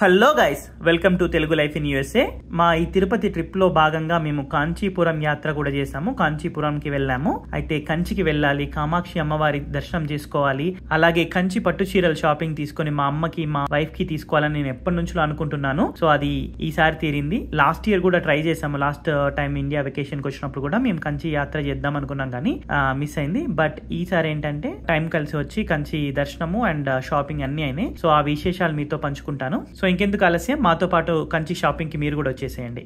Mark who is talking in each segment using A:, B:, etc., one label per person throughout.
A: Hello guys, welcome to Telugu life in USA. మా ఈ Tirupati trip లో భాగంగా మేము కాంచీపురం యాత్ర కూడా చేసాము. కాంచీపురంకి వెళ్ళాము. అయితే కంచికి వెళ్ళాలి, కామాక్షి అమ్మవారి దర్శనం చేసుకోవాలి, అలాగే కంచి పట్టు చీరల షాపింగ్ తీసుకొని మా అమ్మకి మా వైఫ్ కి తీసుకోవాలని నేను ఎప్పటి నుంచో అనుకుంటున్నాను. సో అది ఈసారి తీరింది. లాస్ట్ ఇయర్ కూడా ట్రై చేసాము. లాస్ట్ టైం ఇండియా వెకేషన్ కి వచ్చినప్పుడు కూడా మేము కంచి యాత్ర చేద్దాం అనుకున్నాం, కానీ మిస్ అయింది. బట్ ఈసారి ఏంటంటే టైం కలిసి వచ్చి కంచి దర్శనము అండ్ షాపింగ్ అన్ని అయినాయి. సో ఆ విశేషాలు మీతో పంచుకుంటాను. సో ఇంకెందుకు ఆలస్యం, మాతో పాటు కంచి షాపింగ్ కి మీరు కూడా వచ్చేసేయండి.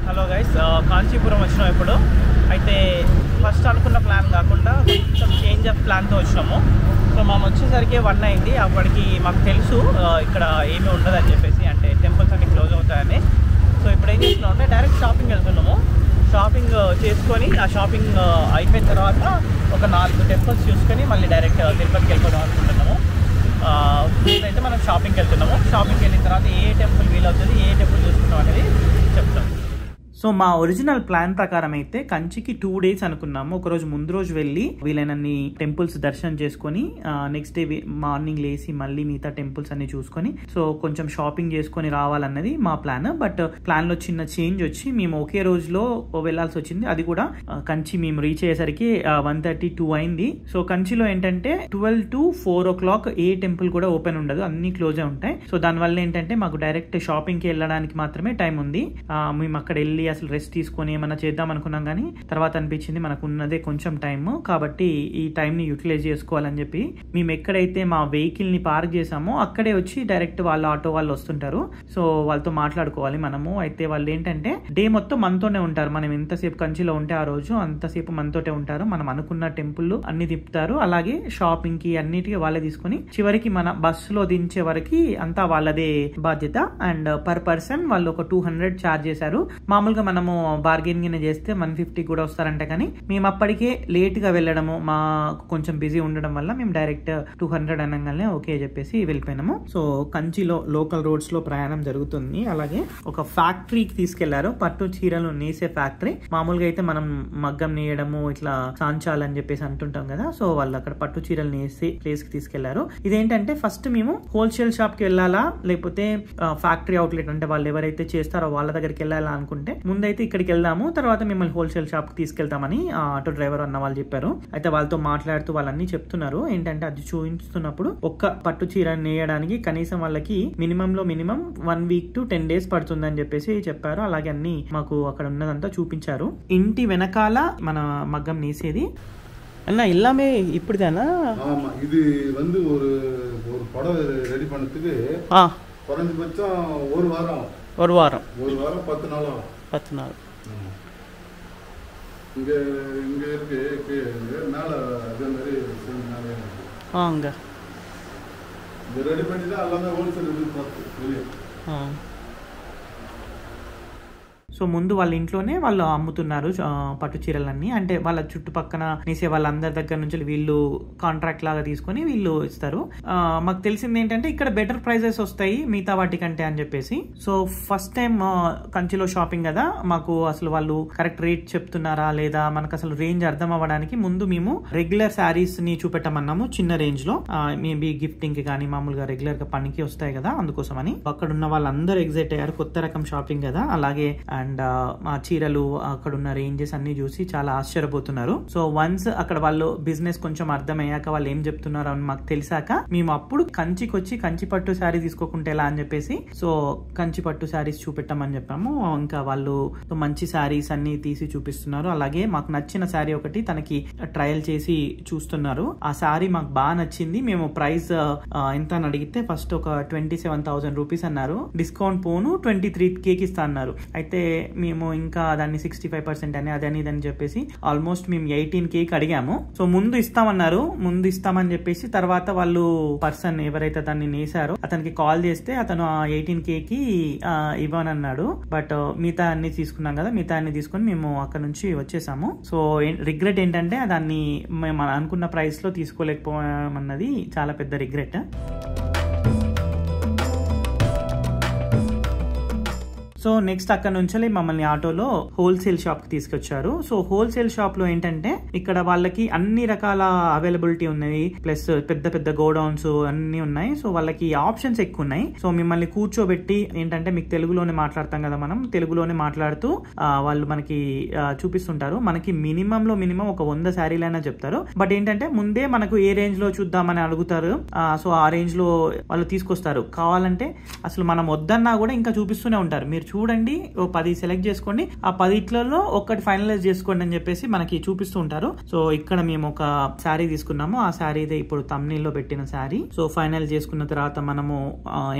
A: హలో గైస్, కాంచీపురం వచ్చినాం ఇప్పుడు. అయితే ఫస్ట్ అనుకున్న ప్లాన్ కాకుండా కొంచెం చేంజ్ ఆఫ్ ప్లాన్తో వచ్చినాము. సో మేము వచ్చేసరికి 1 అయింది. అప్పటికి మాకు తెలుసు ఇక్కడ ఏమీ ఉండదని చెప్పేసి, అంటే టెంపుల్స్ అన్ని క్లోజ్ అవుతాయని. సో ఇప్పుడు ఏం చేస్తున్నాం అంటే డైరెక్ట్ షాపింగ్ వెళ్తున్నాము. షాపింగ్ చేసుకొని ఆ షాపింగ్ అయిపోయిన తర్వాత ఒక 4 టెంపుల్స్ చూసుకొని మళ్ళీ డైరెక్ట్ తిరుపతికి వెళ్ళిపోదాం అనుకుంటున్నాము. అయితే మనం షాపింగ్కి వెళ్తున్నాము. షాపింగ్కి వెళ్ళిన తర్వాత ఏ టెంపుల్ వీలవుతుంది, ఏ టెంపుల్ చూసుకుంటాం అనేది చెప్తాం. సో మా ఒరిజినల్ ప్లాన్ ప్రకారం అయితే కంచికి 2 days అనుకున్నాము. ఒకరోజు ముందు రోజు వెళ్ళి వీలైనన్ని టెంపుల్స్ దర్శనం చేసుకొని నెక్స్ట్ డే మార్నింగ్ లేసి మళ్ళీ మిగతా టెంపుల్స్ అన్ని చూసుకొని సో కొంచెం షాపింగ్ చేసుకొని రావాలన్నది మా ప్లాన్. బట్ ప్లాన్ లో చిన్న చేంజ్ వచ్చి మేము ఒకే రోజులో వెళ్లాల్సి వచ్చింది. అది కూడా కంచి మేము రీచ్ అయ్యేసరికి 1:32 అయింది. సో కంచిలో ఏంటంటే 12 to 4 o'clock ఏ టెంపుల్ కూడా ఓపెన్ ఉండదు, అన్ని క్లోజ్ ఉంటాయి. సో దానివల్ల ఏంటంటే మాకు డైరెక్ట్ షాపింగ్ కి వెళ్ళడానికి మాత్రమే టైం ఉంది. మేము అక్కడ వెళ్ళి అసలు రెస్ట్ తీసుకొని ఏమన్నా చేద్దాం అనుకున్నాం, కానీ తర్వాత అనిపించింది మనకు ఉన్నదే కొంచెం టైం, కాబట్టి ఈ టైం ని యూటిలైజ్ చేసుకోవాలని చెప్పి మేము ఎక్కడైతే మా వెహికల్ ని పార్క్ చేసామో అక్కడే వచ్చి డైరెక్ట్ వాళ్ళ ఆటో వాళ్ళు వస్తుంటారు. సో వాళ్ళతో మాట్లాడుకోవాలి మనము. అయితే వాళ్ళు ఏంటంటే డే మొత్తం మనతోనే ఉంటారు. మనం ఎంతసేపు కంచిలో ఉంటే ఆ రోజు అంతసేపు మనతోటే ఉంటారు. మనం అనుకున్న టెంపుల్ అన్ని తిప్పుతారు. అలాగే షాపింగ్ కి అన్నిటికీ వాళ్ళే తీసుకొని చివరికి మన బస్సులో దించే వరకు అంతా వాళ్ళదే బాధ్యత. అండ్ పర్ పర్సన్ వాళ్ళు ఒక 200 ఛార్జ్ చేశారు. మామూలుగా మనము బార్గెనింగ్ చేస్తే 150 కూడా వస్తారంట, కానీ మేము అప్పటికే లేట్ గా వెళ్ళడము, మా కొంచెం బిజీ ఉండడం వల్ల మేము డైరెక్ట్ 200 అనగానే ఓకే చెప్పేసి వెళ్ళిపోయినాము. సో కంచిలో లోకల్ రోడ్స్ లో ప్రయాణం జరుగుతుంది. అలాగే ఒక ఫ్యాక్టరీకి తీసుకెళ్లారు, పట్టు చీరలు నేసే ఫ్యాక్టరీ. మామూలుగా అయితే మనం మగ్గం నేయడము ఇట్లా సాంచాలని చెప్పేసి అంటుంటాం కదా. సో వాళ్ళు అక్కడ పట్టు చీరలు నేసే ప్లేస్ కి తీసుకెళ్లారు. ఇదేంటంటే ఫస్ట్ మేము హోల్సేల్ షాప్ కి వెళ్ళాలా లేకపోతే ఫ్యాక్టరీ అవుట్లెట్ అంటే వాళ్ళు ఎవరైతే చేస్తారో వాళ్ళ దగ్గరికి వెళ్ళాలా అనుకుంటే ముందైతే ఇక్కడికి వెళ్దాము, తర్వాత మిమ్మల్ని హోల్సేల్ షాప్ కి తీసుకెళ్తామని ఆటో డ్రైవర్ అన్న వాళ్ళు చెప్పారు. అయితే వాళ్ళతో మాట్లాడుతూ వాళ్ళన్నీ చెప్తున్నారు. ఏంటంటే అది చూపిస్తున్నప్పుడు ఒక్క పట్టు చీర నేయడానికి కనీసం వాళ్ళకి మినిమం 1 week to 10 days పడుతుందని చెప్పేసి చెప్పారు. అలాగే అన్ని మాకు అక్కడ ఉన్నదంతా చూపించారు. ఇంటి వెనకాల మన మగ్గం నేసేది అన్న எல்லாமே இப்படிதானா?
B: ஆமா, இது வந்து ஒரு படம் ரெடி பண்ணதுக்கு குறைஞ்சபட்சம் ஒரு வாரம் 10 நாள் ஆகும்.
A: 10 நாள்
B: இங்க இருக்கு மேல அதே மாதிரி
A: அங்க
B: ரெடி பண்ணி தான் எல்லாமே ஹோல்சேல் வெளியே.
A: సో ముందు వాళ్ళ ఇంట్లోనే వాళ్ళు అమ్ముతున్నారు పట్టు చీరలన్నీ. అంటే వాళ్ళ చుట్టుపక్కన నేసే వాళ్ళందరి దగ్గర నుంచి వీళ్ళు కాంట్రాక్ట్ లాగా తీసుకొని వీళ్ళు ఇస్తారు. మాకు తెలిసింది ఏంటంటే ఇక్కడ బెటర్ ప్రైజెస్ వస్తాయి మిగతా వాటికంటే అని చెప్పేసి. సో ఫస్ట్ టైం కంచిలో షాపింగ్ కదా, మాకు అసలు వాళ్ళు కరెక్ట్ రేట్ చెప్తున్నారా లేదా మనకు అసలు రేంజ్ అర్థం అవ్వడానికి ముందు మేము రెగ్యులర్ శారీస్ ని చూపెట్టమన్నాము. చిన్న రేంజ్ లో మేబీ గిఫ్టింగ్ కి కానీ మామూలుగా రెగ్యులర్ గా పనికి వస్తాయి కదా, అందుకోసం అని. అక్కడ ఉన్న వాళ్ళందరూ ఎగ్జైట్ అయ్యారు. కొత్త రకం షాపింగ్ కదా. అలాగే అండ్ ఆ చీరలు అక్కడ ఉన్న రేంజెస్ అన్ని చూసి చాలా ఆశ్చర్యపోతున్నారు. సో వన్స్ అక్కడ వాళ్ళు బిజినెస్ కొంచెం అర్థమయ్యాక వాళ్ళు ఏం చెప్తున్నారు అని మాకు తెలిసాక మేము అప్పుడు కంచికి వచ్చి కంచి పట్టు శారీ తీసుకోకుంటే ఎలా అని చెప్పేసి సో కంచి పట్టు శారీస్ చూపెట్టమని చెప్పాము. ఇంకా వాళ్ళు మంచి శారీస్ అన్ని తీసి చూపిస్తున్నారు. అలాగే మాకు నచ్చిన శారీ ఒకటి తనకి ట్రయల్ చేసి చూస్తున్నారు. ఆ శారీ మాకు బాగా నచ్చింది. మేము ప్రైస్ ఎంత అని అడిగితే ఫస్ట్ ఒక 27,000 రూపీస్ అన్నారు. డిస్కౌంట్ పోను 23K ఇస్తా అన్నారు. అయితే మేము ఇంకా దాన్ని 65% అని అదని ఇదని చెప్పేసి ఆల్మోస్ట్ మేము 18K అడిగాము. సో ముందు ఇస్తామని చెప్పేసి తర్వాత వాళ్ళు పర్సన్ ఎవరైతే దాన్ని నేసారో అతనికి కాల్ చేస్తే అతను 18K ఇవ్వనన్నాడు. బట్ మిగతా అన్ని తీసుకున్నాం కదా, మిగతా అన్ని తీసుకుని మేము అక్కడ నుంచి వచ్చేసాము. సో రిగ్రెట్ ఏంటంటే దాన్ని మేము అనుకున్న ప్రైస్ లో తీసుకోలేకపోయామన్నది చాలా పెద్ద రిగ్రెట్. సో నెక్స్ట్ అక్కడ నుంచి మమ్మల్ని ఆటోలో హోల్సేల్ షాప్ కి తీసుకొచ్చారు. సో హోల్సేల్ షాప్ లో ఏంటంటే ఇక్కడ వాళ్ళకి అన్ని రకాల అవైలబిలిటీ ఉన్నాయి, ప్లస్ పెద్ద పెద్ద గోడౌన్స్ అన్ని ఉన్నాయి. సో వాళ్ళకి ఆప్షన్స్ ఎక్కువ ఉన్నాయి. సో మిమ్మల్ని కూర్చోబెట్టి ఏంటంటే మీకు తెలుగులోనే మాట్లాడతాం కదా, మనం తెలుగులోనే మాట్లాడుతూ వాళ్ళు మనకి చూపిస్తుంటారు. మనకి మినిమం ఒక 100 శారీలైనా చెప్తారు. బట్ ఏంటంటే ముందే మనకు ఏ రేంజ్ లో చూద్దామని అడుగుతారు. సో ఆ రేంజ్ లో వాళ్ళు తీసుకొస్తారు. కావాలంటే అసలు మనం వద్దన్నా కూడా ఇంకా చూపిస్తూనే ఉంటారు. మీరు చూడండి, 10 సెలెక్ట్ చేసుకోండి, ఆ 10 ఒక్కటి ఫైనలైజ్ చేసుకోండి అని చెప్పేసి మనకి చూపిస్తూ ఉంటారు. సో ఇక్కడ మేము ఒక శారీ తీసుకున్నాము. ఆ శారీ ఇదే ఇప్పుడు తమ్నీల్లో పెట్టిన శారీ. సో ఫైనల్ చేసుకున్న తర్వాత మనము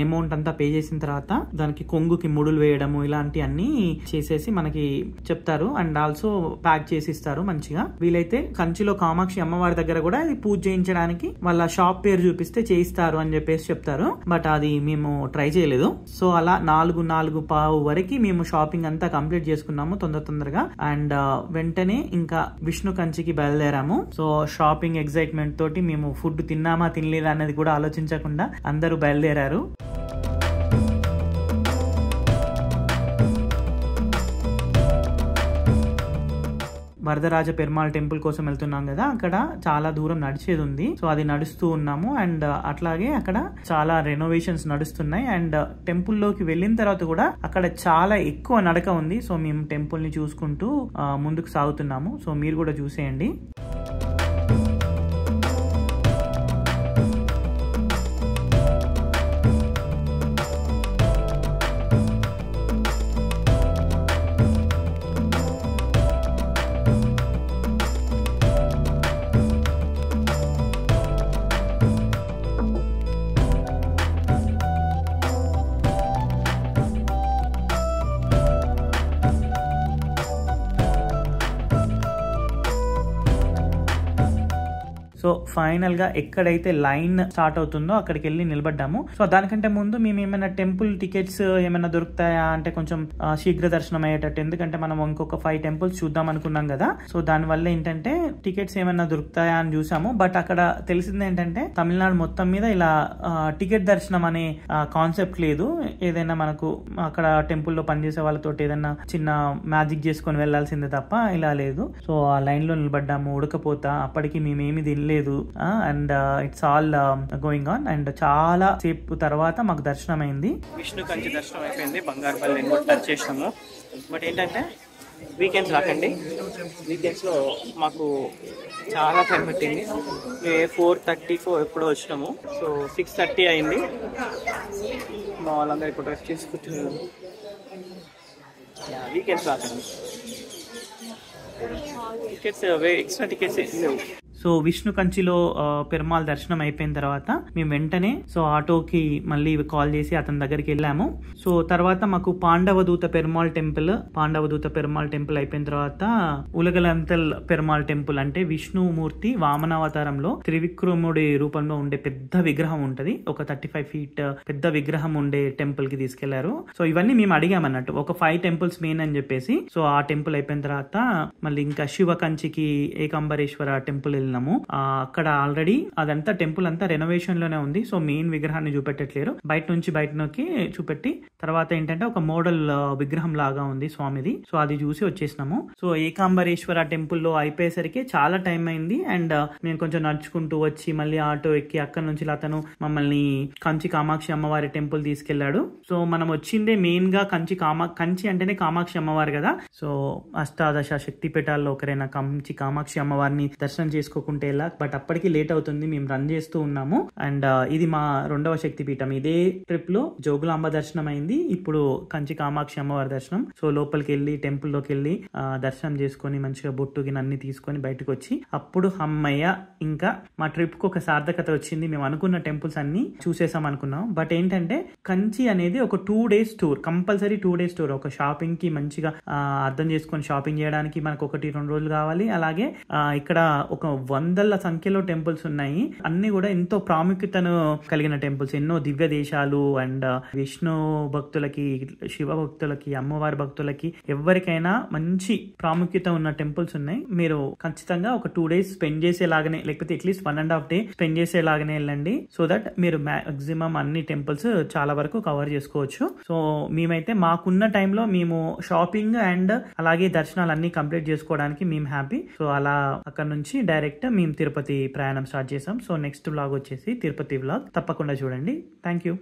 A: అమౌంట్ అంతా పే చేసిన తర్వాత దానికి కొంగుకి ముడులు వేయడము ఇలాంటి అన్ని చేసేసి మనకి చెప్తారు. అండ్ ఆల్సో ప్యాక్ చేసి ఇస్తారు మంచిగా. వీలైతే కంచిలో కామాక్షి అమ్మవారి దగ్గర కూడా ఇది పూజ చేయించడానికి వాళ్ళ షాప్ పేరు చూపిస్తే చేయిస్తారు అని చెప్పేసి చెప్తారు. బట్ అది మేము ట్రై చేయలేదు. సో అలా 4:45 వరకు మేము షాపింగ్ అంతా కంప్లీట్ చేసుకున్నాము తొందరగా. అండ్ వెంటనే ఇంకా విష్ణు కంచికి బయలుదేరాము. సో షాపింగ్ ఎగ్జైట్మెంట్ తోటి మేము ఫుడ్ తిన్నామా తినలేదా అనేది కూడా ఆలోచించకుండా అందరూ బయలుదేరారు. వరదరాజ పెరుమాళ్ టెంపుల్ కోసం వెళ్తున్నాం కదా, అక్కడ చాలా దూరం నడిచేది ఉంది. సో అది నడుస్తూ ఉన్నాము. అండ్ అట్లాగే అక్కడ చాలా రెనోవేషన్స్ నడుస్తున్నాయి. అండ్ టెంపుల్ లోకి వెళ్ళిన తర్వాత కూడా అక్కడ చాలా ఎక్కువ నడక ఉంది. సో మేము టెంపుల్ ని చూసుకుంటూ ముందుకు సాగుతున్నాము. సో మీరు కూడా చూసేయండి. సో ఫైనల్ గా ఎక్కడైతే లైన్ స్టార్ట్ అవుతుందో అక్కడికి వెళ్ళి నిలబడ్డాము. సో దానికంటే ముందు మేము ఏమైనా టెంపుల్ టికెట్స్ ఏమైనా దొరుకుతాయా అంటే కొంచెం శీఘ్ర దర్శనం అయ్యేటట్టు, ఎందుకంటే మనం ఇంకొక 5 టెంపుల్స్ చూద్దాం అనుకున్నాం కదా. సో దాని వల్ల ఏంటంటే టికెట్స్ ఏమైనా దొరుకుతాయా అని చూసాము. బట్ అక్కడ తెలిసింది ఏంటంటే తమిళనాడు మొత్తం మీద ఇలా టికెట్ దర్శనం అనే కాన్సెప్ట్ లేదు. ఏదైనా మనకు అక్కడ టెంపుల్లో పనిచేసే వాళ్ళతో ఏదైనా చిన్న మ్యాజిక్ చేసుకొని వెళ్లాల్సిందే తప్ప ఇలా లేదు. సో ఆ లైన్ లో నిలబడ్డాము ఉడకపోతా. అప్పటికి మేమేమి తినలేదు. And it's all going on. And చాలా సేపు తర్వాత మాకు దర్శనం అయింది. విష్ణు కంచి దర్శనం అయిపోయింది. బంగారుపల్లి టచ్ చేసినాము. బట్ ఏంటంటే వీకెండ్స్ రాకండి. వీకెండ్స్ లో మాకు చాలా టైం పెట్టింది. 4:30 ఎప్పుడో వచ్చినాము. సో 6:30 అయింది. మా వాళ్ళందరూ ఇప్పుడు రెస్ట్ చేసుకుంటున్నారు. వీకెండ్స్ రాకండి. టికెట్స్ ఎక్స్ట్రా టికెట్స్ లేవు. సో విష్ణు కంచిలో పెరుమాళ్ దర్శనం అయిపోయిన తర్వాత మేము వెంటనే ఆటోకి మళ్ళీ కాల్ చేసి అతని దగ్గరికి వెళ్ళాము. సో తర్వాత మాకు పాండవదూత పెరుమాళ్ టెంపుల్ అయిపోయిన తర్వాత ఉలగలంతల్ పెరుమాళ్ టెంపుల్, అంటే విష్ణుమూర్తి వామనావతారంలో త్రివిక్రముడి రూపంలో ఉండే పెద్ద విగ్రహం ఉంటది. ఒక 35 feet పెద్ద విగ్రహం ఉండే టెంపుల్ కి తీసుకెళ్లారు. సో ఇవన్నీ మేము అడిగామన్నట్టు, ఒక 5 temples మెయిన్ అని చెప్పేసి. సో ఆ టెంపుల్ అయిపోయిన తర్వాత మళ్ళీ ఇంకా శివ కంచికి ఏకాంబరేశ్వర టెంపుల్ వెళ్ళినాము. అక్కడ ఆల్రెడీ అదంతా టెంపుల్ అంతా రెనోవేషన్ లోనే ఉంది. సో మెయిన్ విగ్రహాన్ని చూపెట్టట్లేరు, బయటకి చూపెట్టి తర్వాత ఏంటంటే ఒక మోడల్ విగ్రహం లాగా ఉంది స్వామిది. సో అది చూసి వచ్చేసినాము. సో ఏకాంబరేశ్వర టెంపుల్ లో అయిపోయేసరికి చాలా టైం అయింది. అండ్ నేను కొంచెం నడుచుకుంటూ వచ్చి మళ్ళీ ఆటో ఎక్కి అక్కడ నుంచి అతను మమ్మల్ని కంచి కామాక్షి అమ్మవారి టెంపుల్ తీసుకెళ్లాడు. సో మనం వచ్చిందే మెయిన్ గా కంచి అంటేనే కామాక్షి అమ్మవారు కదా. సో అష్టాదశ శక్తి పీఠాల్లో ఒకరైనా కంచి కామాక్షి అమ్మవారిని దర్శనం చేసుకోకుంటే ఎలా. బట్ అప్పటికి లేట్ అవుతుంది, మేము రన్ చేస్తూ ఉన్నాము. అండ్ ఇది మా 2వ శక్తి పీఠం. ఇదే ట్రిప్ లో జోగులాంబ దర్శనం అయింది, ఇప్పుడు కంచి కామాక్షి అమ్మవారి దర్శనం. సో లోపలికి వెళ్ళి టెంపుల్ లోకి వెళ్ళి దర్శనం చేసుకుని మంచిగా బొట్టుకి అన్ని తీసుకొని బయటకు వచ్చి అప్పుడు అమ్మయ్య ఇంకా మా ట్రిప్ కు ఒక సార్థకత వచ్చింది. మేము అనుకున్న టెంపుల్స్ అన్ని చూసేసాం అనుకున్నాం. బట్ ఏంటంటే కంచి అనేది ఒక 2 days tour, compulsory 2 days tour. ఒక షాపింగ్ కి మంచిగా అర్థం చేసుకొని షాపింగ్ చేయడానికి మనకు 1-2 రోజులు కావాలి. అలాగే ఇక్కడ ఒక వందల సంఖ్యలో టెంపుల్స్ ఉన్నాయి. అన్ని కూడా ఎంతో ప్రాముఖ్యతను కలిగిన టెంపుల్స్, ఎన్నో దివ్య దేశాలు అండ్ విష్ణు భక్తులకి, శివ భక్తులకి, అమ్మవారి భక్తులకి ఎవరికైనా మంచి ప్రాముఖ్యత ఉన్న టెంపుల్స్ ఉన్నాయి. మీరు ఖచ్చితంగా ఒక 2 days స్పెండ్ చేసేలాగానే, లేకపోతే అట్లీస్ట్ 1.5 day స్పెండ్ చేసేలాగానే వెళ్ళండి. సో దట్ మీరు మాక్సిమం అన్ని టెంపుల్స్ చాలా వరకు కవర్ చేసుకోవచ్చు. సో మేమైతే మాకున్న టైంలో మేము షాపింగ్ అండ్ అలాగే దర్శనాలు అన్ని కంప్లీట్ చేసుకోవడానికి మేము హ్యాపీ. సో అలా అక్కడ నుంచి డైరెక్ట్ మేము తిరుపతి ప్రయాణం స్టార్ట్ చేసాం. సో నెక్స్ట్ వ్లాగ్ వచ్చేసి తిరుపతి వ్లాగ్, తప్పకుండా చూడండి. Thank you.